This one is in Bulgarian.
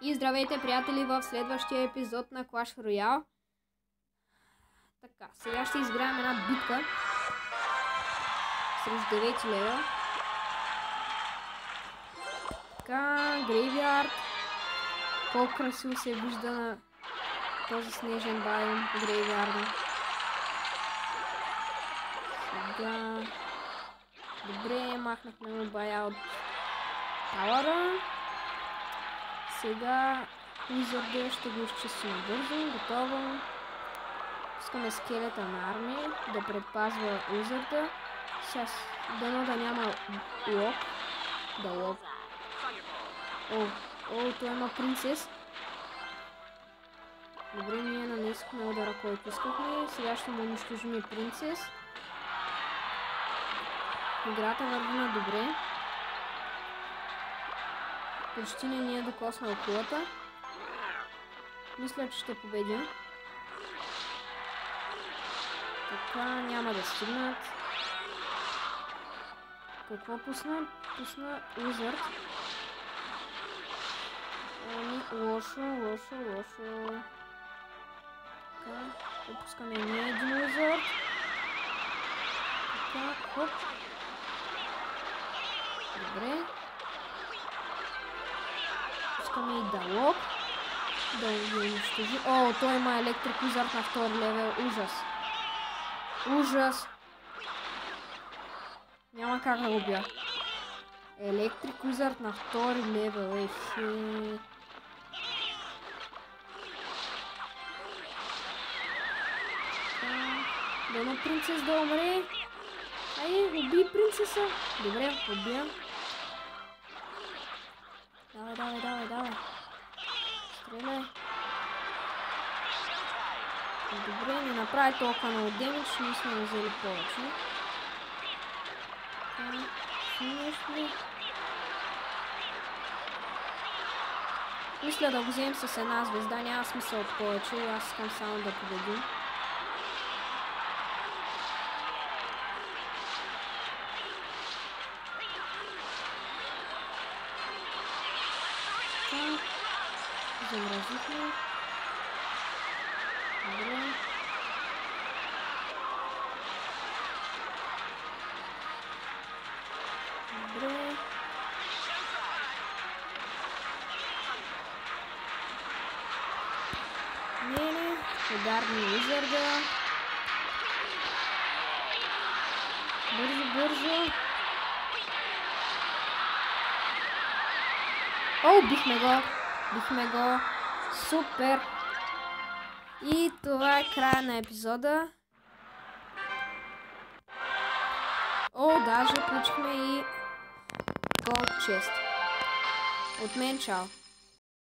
И здравейте, приятели, в следващия епизод на Clash Royale. Така, сега ще изиграем една битка срещу 9 левел. Така, Graveyard. Колко красиво се вижда на този снежен байом Graveyard. Сега... Добре, махнахме му бая от Тауъра. Сега Wizard ще го изчистим бързо, готово. Пускаме скелета на армия да предпазва Wizard. Сега дано да няма лок. Да лок. О, той има принцес. Добре, ние нанесохме удара, който искахме. Сега ще му унищожим и принцес. Играта върви на добре. Почти не ни е докоснал кулата. Мисля, че ще победим. Така, няма да стигнат. Какво пусна? Пусна Wizard. Лошо. Така, допускаме ние един Wizard. Така, хоп. Добре. Пускаме и Далок. Да ги унищожи. О, той има Електрик Wizard на втори левел. Ужас. Няма как да го убия. Електрик Wizard на втори левел. Дано принцес да умре. Ай, убий принцеса. Добре, убия. Давай. Стреляй. Добре, не направи толкова много демидж, ние сме взели повече. Мисля да го вземем с една звезда, няма смисъл от повече, аз искам само да победим. Замразихме. Добре. Не. Ударни Wizard-а. Бързо. О, бихме го. Супер! И това е края на епизода. О, даже получихме и Gold Chest. От мен чао!